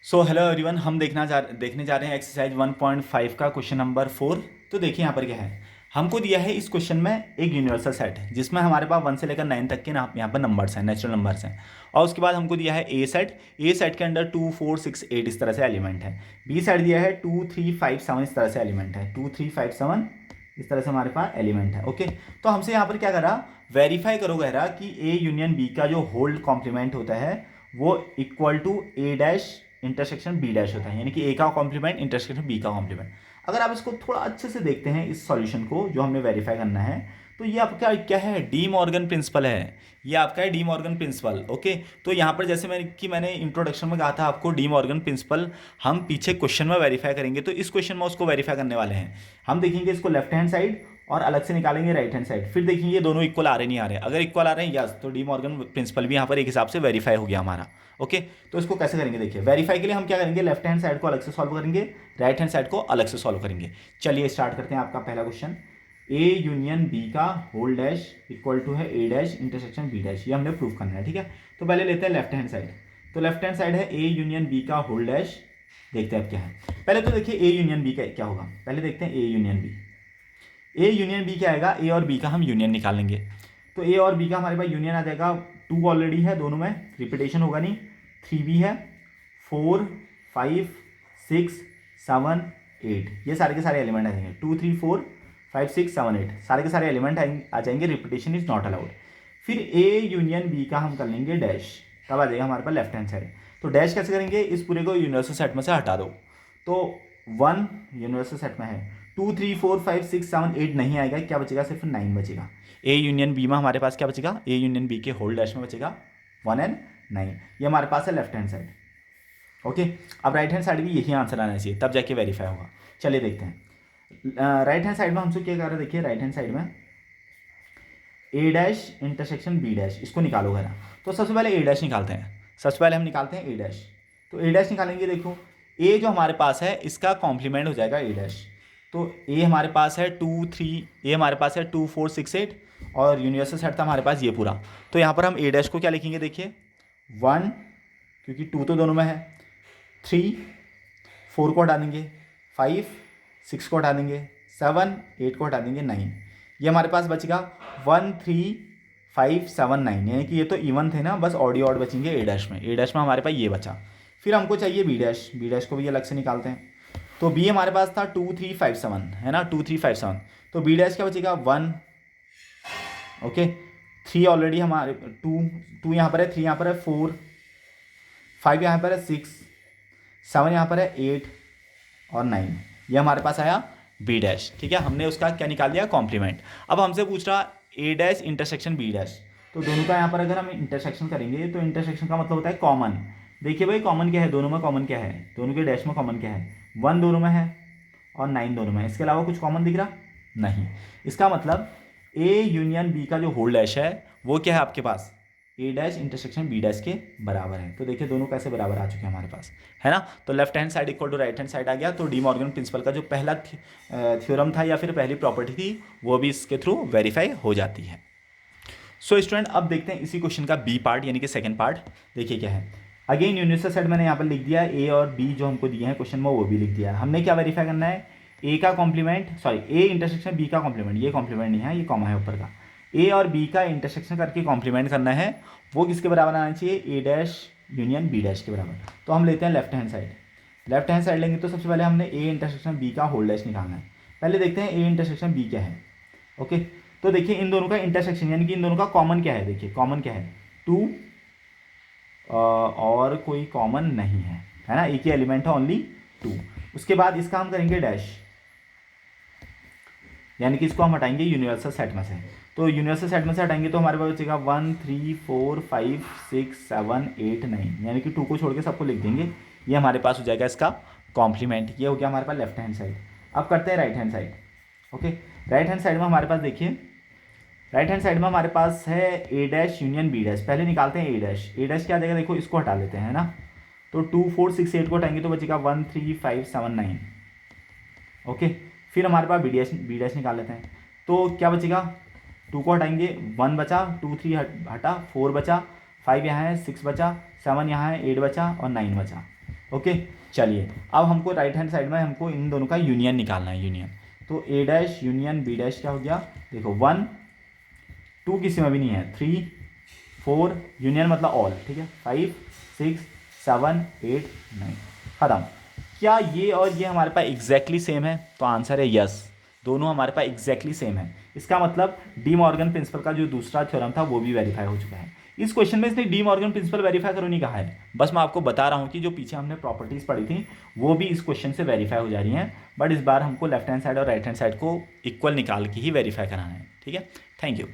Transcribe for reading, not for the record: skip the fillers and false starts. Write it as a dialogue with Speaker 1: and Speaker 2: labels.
Speaker 1: So hello everyone, हम देखने जा रहे हैं एक्सरसाइज 1.5 का क्वेश्चन नंबर 4। तो देखिए यहाँ पर क्या है। हमको दिया है इस क्वेश्चन में एक यूनिवर्सल सेट जिसमें हमारे पास 1 से लेकर 9 तक के ना यहाँ पर नंबर्स हैं, नेचुरल नंबर्स हैं। और उसके बाद हमको दिया है ए सेट के अंदर 2 4 6 8 इस तरह से एलिमेंट है। बी सेट दिया है 2 3 5 7 इस तरह से एलिमेंट है, 2 3 5 7 इस तरह से हमारे पास एलिमेंट है। ओके, तो हमसे यहाँ पर क्या करा, वेरीफाई करो कह रहा कि ए यूनियन बी का जो होल्ड कॉम्प्लीमेंट होता है वो equal to A dash intersection B dash होता है, यानी कि ए का कॉम्प्लीमेंट इंटरसेक्शन बी का कॉम्प्लीमेंट। अगर आप इसको थोड़ा अच्छे से देखते हैं इस सॉल्यूशन को जो हमने वेरीफाई करना है, तो ये आपका क्या है, डी मॉर्गन प्रिंसिपल है। ये आपका है डी मॉर्गन प्रिंसिपल। ओके, तो यहाँ पर जैसे मैंने इंट्रोडक्शन में कहा था आपको डी मॉर्गन प्रिंसिपल हम पीछे क्वेश्चन में वेरीफाई करेंगे, तो इस क्वेश्चन में उसको वेरीफाई करने वाले हैं। हम देखेंगे इसको लेफ्ट हैंड साइड और अलग से निकालेंगे राइट हैंड साइड, फिर देखेंगे दोनों इक्वल आ रहे नहीं आ रहे। अगर इक्वल आ रहे हैं यस, तो डी मॉर्गन प्रिंसिपल भी यहाँ पर एक हिसाब से वेरीफाई हो गया हमारा। ओके, तो इसको कैसे करेंगे देखिए। वेरीफाई के लिए हम क्या करेंगे, लेफ्ट हैंड साइड को अलग से सॉल्व करेंगे, राइट हैंड साइड को अलग से सॉल्व करेंगे। चलिए स्टार्ट करते हैं। आपका पहला क्वेश्चन, ए यूनियन बी का होल डैश इक्वल टू है ए डैश इंटरसेक्शन बी डैश, ये हमने प्रूव करना है। ठीक है, तो पहले लेते हैं लेफ्ट हैंड साइड। तो लेफ्ट हैंड साइड है ए यूनियन बी का होल डैश। देखते हैं अब क्या है। पहले तो देखिए ए यूनियन बी का क्या होगा, पहले देखते हैं A union B. A union B क्या आएगा, ए और बी का हम यूनियन निकाल लेंगे। तो ए और बी का हमारे पास यूनियन आ जाएगा, 2 ऑलरेडी है दोनों में, रिपीटेशन होगा नहीं, 3 भी है, 4 5 6 7 8, ये सारे के सारे एलिमेंट आ जाएंगे। 2 3 4 5 6 7 8 सारे के सारे एलिमेंट आ जाएंगे, रिपीटेशन इज नॉट अलाउड। फिर ए यूनियन बी का हम कर लेंगे डैश, तब आ जाएगा हमारे पास लेफ्ट हैंड साइड। तो डैश कैसे करेंगे, इस पूरे को यूनिवर्सल सेट में से हटा दो। तो 1 यूनिवर्सल सेट में है, 2 3 4 5 6 7 8 नहीं आएगा, क्या बचेगा, सिर्फ 9 बचेगा। ए यूनियन बी में हमारे पास क्या बचेगा, ए यूनियन बी के होल डैश में बचेगा 1 एंड 9। ये हमारे पास है लेफ्ट हैंड साइड। ओके, अब राइट हैंड साइड भी यही आंसर आना चाहिए, तब जाके वेरीफाई होगा। चलिए देखते हैं राइट हैंड साइड में हमसे क्या कर रहे हैं। देखिए राइट हैंड साइड में ए डैश इंटरसेक्शन बी डैश, इसको निकालो है। तो सबसे पहले ए डैश निकालते हैं, सबसे पहले हम निकालते हैं ए डैश। तो ए डैश निकालेंगे, देखो ए जो हमारे पास है इसका कॉम्प्लीमेंट हो जाएगा ए डैश। तो ए हमारे पास है 2 3, ए हमारे पास है 2 4 6 8 और यूनिवर्सल सेट था हमारे पास ये पूरा। तो यहाँ पर हम ए डैश को क्या लिखेंगे, देखिए 1, क्योंकि 2 तो दोनों में है, 3 4 को हटा देंगे, 5 6 को हटा देंगे, 7 8 को हटा देंगे, 9। ये हमारे पास बचेगा 1 3 5 7 9, यानी कि ये तो इवन थे ना, बस ऑड ही ऑड बचेंगे ए डैश में। ए डैश में हमारे पास ये बचा। फिर हमको चाहिए बी डैश, बी डैश को भी अलग से निकालते हैं। तो बी हमारे पास था 2 3 5 7 है ना, 2 3 5 7। तो बी डैश क्या बचेगा 1। ओके, 3 ऑलरेडी हमारे 2 यहाँ पर है, 3 यहाँ पर है, 4 5 यहाँ पर है, 6 7 यहाँ पर है, 8 और 9। ये हमारे पास आया बी डैश। ठीक है, हमने उसका क्या निकाल दिया, कॉम्प्लीमेंट। अब हमसे पूछ रहा ए डैश इंटरसेक्शन बी डैश। तो दोनों का यहाँ पर अगर हम इंटरसेक्शन करेंगे तो इंटरसेक्शन का मतलब होता है कॉमन। देखिए भाई कॉमन क्या है, दोनों में कॉमन क्या है, दोनों के डैश में कॉमन क्या है, 1 दोनों में है और 9 दोनों में है। इसके अलावा कुछ कॉमन दिख रहा नहीं। इसका मतलब ए यूनियन बी का जो होल डैश है वो क्या है आपके पास, ए डैश इंटरसेक्शन बी डैश के बराबर है। तो देखिए दोनों कैसे बराबर आ चुके हैं हमारे पास, है ना। तो left hand side equal to right hand side आ गया। तो डी मॉर्गन प्रिंसिपल का जो पहला थ्योरम था या फिर पहली प्रॉपर्टी थी वो भी इसके थ्रू वेरीफाई हो जाती है। सो स्टूडेंट, अब देखते हैं इसी क्वेश्चन का बी पार्ट यानी कि सेकंड पार्ट। देखिए क्या है, अगेन यूनिवर्सल सेट मैंने यहाँ पर लिख दिया, ए और बी जो हमको दिए हैं क्वेश्चन में वो भी लिख दिया है। हमने क्या वेरीफाई करना है, ए का complement, sorry A intersection B का कॉम्प्लीमेंट, ये कॉम्प्लीमेंट नहीं है, ये कॉमा है ऊपर का। ए और बी का इंटरसेक्शन करके कॉम्प्लीमेंट करना है, वो किसके बराबर आना चाहिए, ए डैश यूनियन बी डैश के बराबर। तो हम लेते हैं left hand side. Left hand side लेंगे तो सबसे पहले हमने ए इंटरसेक्शन बी का होल डैश निकालना है। पहले देखते हैं ए इंटरसेक्शन बी क्या है। ओके, तो देखिए इन दोनों का इंटरसेक्शन यानी कि इन दोनों का कॉमन क्या है, देखिए कॉमन क्या है 2 और कोई कॉमन नहीं है ना, एक ही एलिमेंट है ओनली 2। उसके बाद इसका हम करेंगे डैश, यानी कि इसको हम हटाएंगे यूनिवर्सल सेट में से। तो यूनिवर्सल सेट में से हटाएंगे तो हमारे पास बचेगा 1 3 4 5 6 7 8 9, यानी कि 2 को छोड़ के सबको लिख देंगे। ये हमारे पास हो जाएगा इसका कॉम्प्लीमेंट। ये हो गया हमारे पास लेफ्ट हैंड साइड। अब करते हैं right hand side. Okay, right hand side में हमारे पास देखिए, राइट हैंड साइड में हमारे पास है ए डैश यूनियन बी डैश। पहले निकालते हैं ए डैश, ए डैश क्या आ जाएगा, देखो इसको हटा लेते हैं ना। तो 2 4 6 8 को हटाएंगे तो बचेगा 1 3 5 7 9। ओके, फिर हमारे पास बी डैश निकाल लेते हैं। तो क्या बचेगा, 2 को हटाएंगे, 1 बचा, 2 3 हटा, 4 बचा, 5 यहाँ है, 6 बचा, 7 यहाँ है, 8 बचा और 9 बचा। ओके, चलिए अब हमको राइट हैंड साइड में हमको इन दोनों का यूनियन निकालना है, यूनियन। तो ए डैश यूनियन बी डैश क्या हो गया, देखो 1 2 किसी में भी नहीं है, 3 4 यूनियन मतलब ऑल, ठीक है, 5 6 7 8 9 खत्म। क्या ये और ये हमारे पास एग्जैक्टली सेम है, तो आंसर है यस, दोनों हमारे पास एग्जैक्टली सेम है। इसका मतलब डी मॉर्गन प्रिंसिपल का जो दूसरा थ्योरम था वो भी वेरीफाई हो चुका है। इस क्वेश्चन में इसने डी मॉर्गन प्रिंसिपल वेरीफाई करो नहीं कहा है, बस मैं आपको बता रहा हूँ कि जो पीछे हमने प्रॉपर्टीज पढ़ी थी वो भी इस क्वेश्चन से वेरीफाई हो जा रही हैं, बट इस बार हमको लेफ्ट हैंड साइड और राइट हैंड साइड को इक्वल निकाल के ही वेरीफाई कराना है, ठीक है। Thank you.